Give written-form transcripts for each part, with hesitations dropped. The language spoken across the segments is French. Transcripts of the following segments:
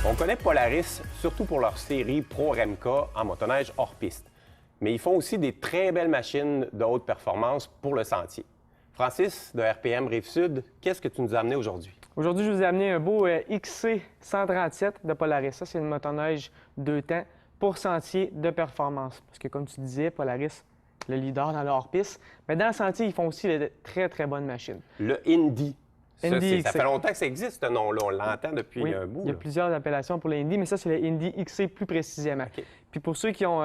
On connaît Polaris surtout pour leur série Pro RMK en motoneige hors piste. Mais ils font aussi des très belles machines de haute performance pour le sentier. Francis, de RPM Rive-Sud, qu'est-ce que tu nous as amené aujourd'hui? Aujourd'hui, je vous ai amené un beau XC 137 de Polaris. Ça, c'est une motoneige 2 temps pour sentier de performance. Parce que, comme tu disais, Polaris, le leader dans le hors-piste. Mais dans le sentier, ils font aussi de très, très bonnes machines. Le Indy. Ça fait XC. longtemps que ça existe, ce nom-là. On l'entend depuis un bout. Il y a plusieurs appellations pour le Indy, mais ça, c'est le Indy XC plus précisément. OK. Puis pour ceux qui ont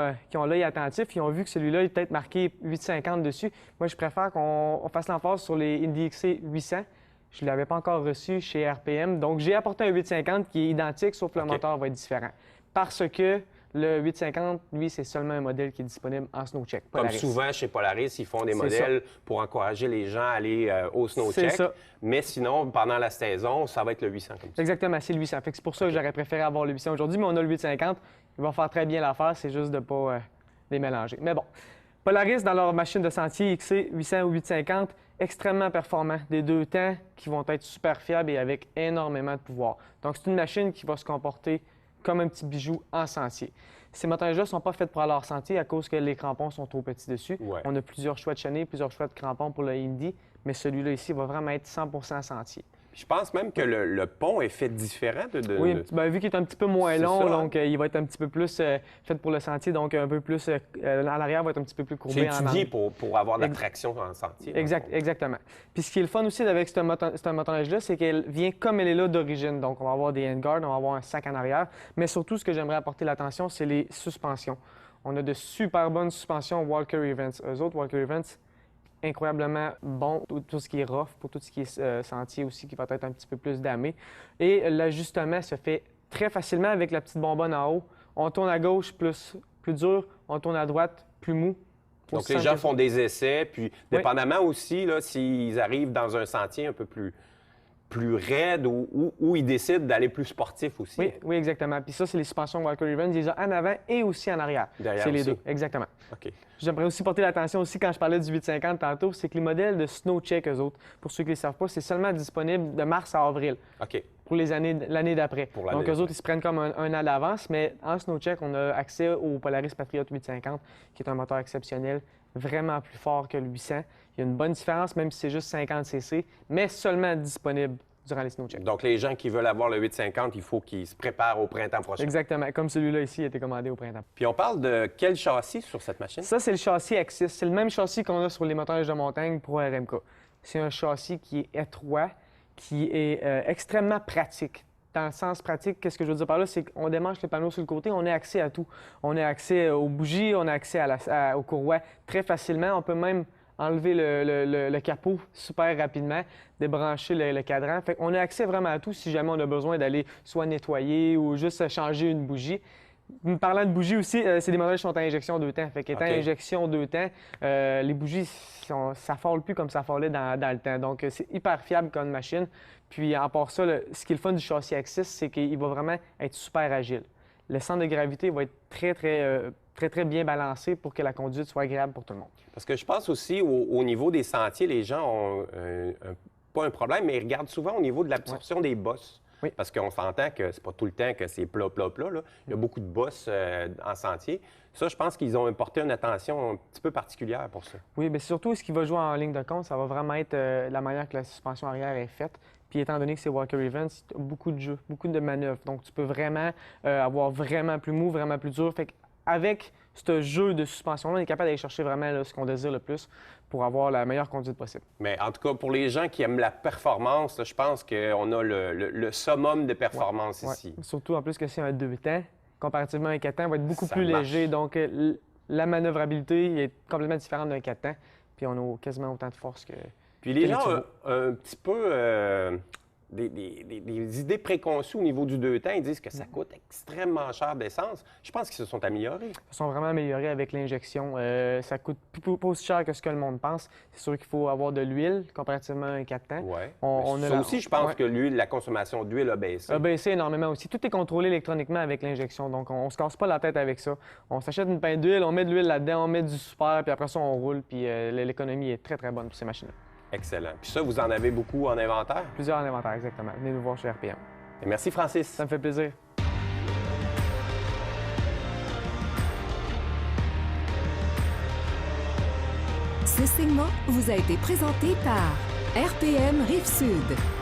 l'œil attentif, ils ont vu que celui-là est peut-être marqué 850 dessus. Moi, je préfère qu'on fasse l'emphase sur les Indy XC 800. Je ne l'avais pas encore reçu chez RPM. Donc, j'ai apporté un 850 qui est identique, sauf que le moteur va être différent. Parce que le 850, lui, c'est seulement un modèle qui est disponible en SnowCheck. Comme Polaris. souvent chez Polaris, ils font des modèles pour encourager les gens à aller au SnowCheck. ça. Mais sinon, pendant la saison, ça va être le 800 comme ça. Exactement, c'est le 800. Fait que c'est pour ça que j'aurais préféré avoir le 800 aujourd'hui, mais on a le 850. Il va faire très bien l'affaire, c'est juste de ne pas les mélanger. Mais bon, Polaris, dans leur machine de sentier XC 800 ou 850, extrêmement performants. Des 2 temps qui vont être super fiables et avec énormément de pouvoir. Donc, c'est une machine qui va se comporter comme un petit bijou en sentier. Ces motoneiges-là ne sont pas faites pour aller en sentier à cause que les crampons sont trop petits dessus. Ouais. On a plusieurs choix de chenilles, plusieurs choix de crampons pour le Indy, mais celui-là ici va vraiment être 100% sentier. Je pense même que le pont est fait différent de... Oui, bien, vu qu'il est un petit peu moins C'est long, ça, donc il va être un petit peu plus fait pour le sentier, donc un peu plus... à l'arrière va être un petit peu plus courbé. C'est étudié pour avoir de la traction en sentier. Exactement. Puis ce qui est le fun aussi avec cette motoneige-là, c'est qu'elle vient comme elle est là d'origine. Donc on va avoir des handguards, on va avoir un sac en arrière, mais surtout ce que j'aimerais apporter l'attention, c'est les suspensions. On a de super bonnes suspensions Walker Events. Eux autres, Walker Events, incroyablement bon pour tout ce qui est rough, pour tout ce qui est sentier aussi, qui va être un petit peu plus damé. Et l'ajustement se fait très facilement avec la petite bonbonne en haut. On tourne à gauche, plus dur. On tourne à droite, plus mou. Donc, les gens font des essais, puis dépendamment aussi, s'ils arrivent dans un sentier un peu plus raide ou ils décident d'aller plus sportif aussi. Oui, exactement. Puis ça, c'est les suspensions Walker Events. Ils les ont en avant et aussi en arrière. Derrière c'est les aussi. deux, exactement. OK. J'aimerais aussi porter l'attention aussi quand je parlais du 850 tantôt, c'est que les modèles de SnowCheck, eux autres, pour ceux qui ne le savent pas, c'est seulement disponible de mars à avril. OK. Pour l'année d'après. Donc, eux autres, ils se prennent comme un an d'avance, mais en SnowCheck, on a accès au Polaris Patriot 850, qui est un moteur exceptionnel, vraiment plus fort que le 800. Il y a une bonne différence, même si c'est juste 50 cc, mais seulement disponible durant les SnowCheck. Donc, les gens qui veulent avoir le 850, il faut qu'ils se préparent au printemps prochain. Exactement, comme celui-là ici a été commandé au printemps. Puis on parle de quel châssis sur cette machine? Ça, c'est le châssis Axis. C'est le même châssis qu'on a sur les motoneiges de montagne pour RMK. C'est un châssis qui est étroit, qui est extrêmement pratique. Dans le sens pratique, qu'est-ce que je veux dire par là? C'est qu'on démanche le panneau sur le côté, on a accès à tout. On a accès aux bougies, on a accès aux courroies très facilement. On peut même enlever le capot super rapidement, débrancher le cadran. Fait qu'on a accès vraiment à tout si jamais on a besoin d'aller soit nettoyer ou juste changer une bougie. Parlant de bougies aussi, c'est des modèles qui sont à injection 2 temps. Fait qu'étant injection 2 temps, les bougies, ça ne fôle plus comme ça fôlait dans le temps. Donc, c'est hyper fiable comme machine. Puis, en part ça, ce qui est le fun du châssis Axis, c'est qu'il va vraiment être super agile. Le centre de gravité va être très bien balancé pour que la conduite soit agréable pour tout le monde. Parce que je pense aussi, au niveau des sentiers, les gens ont pas un problème, mais ils regardent souvent au niveau de l'absorption des bosses. Oui. Parce qu'on s'entend que c'est pas tout le temps que c'est plat. Là. Il y a beaucoup de bosses en sentier. Ça, je pense qu'ils ont porté une attention un petit peu particulière pour ça. Oui, bien surtout, ce qui va jouer en ligne de compte, ça va vraiment être la manière que la suspension arrière est faite. Puis étant donné que c'est Walker Events, beaucoup de jeux, beaucoup de manœuvres. Donc, tu peux vraiment avoir vraiment plus mou, vraiment plus dur. Fait qu'avec ce jeu de suspension-là, on est capable d'aller chercher vraiment là, ce qu'on désire le plus pour avoir la meilleure conduite possible. Mais en tout cas, pour les gens qui aiment la performance, là, je pense qu'on a le summum de performance ici. Surtout en plus que c'est un 2 temps, comparativement à un 4 temps, va être beaucoup plus marche. léger. Donc, la manœuvrabilité est complètement différente d'un 4 temps. Puis on a quasiment autant de force que... Puis les gens ont un petit peu des idées préconçues au niveau du 2 temps. Ils disent que ça coûte extrêmement cher d'essence. Je pense qu'ils se sont améliorés. Ils sont vraiment améliorés avec l'injection. Ça coûte pas aussi cher que ce que le monde pense. C'est sûr qu'il faut avoir de l'huile comparativement à un 4 temps. Oui. Ça aussi, je pense que l'huile, la consommation d'huile a baissé. A baissé énormément aussi. Tout est contrôlé électroniquement avec l'injection. Donc, on se casse pas la tête avec ça. On s'achète une pinte d'huile, on met de l'huile là-dedans, on met du super, puis après ça, on roule. Puis l'économie est très, très bonne pour ces machines-là. Excellent. Puis ça, vous en avez beaucoup en inventaire? Plusieurs en inventaire, exactement. Venez nous voir chez RPM. Et merci, Francis. Ça me fait plaisir. Ce segment vous a été présenté par RPM Rive-Sud.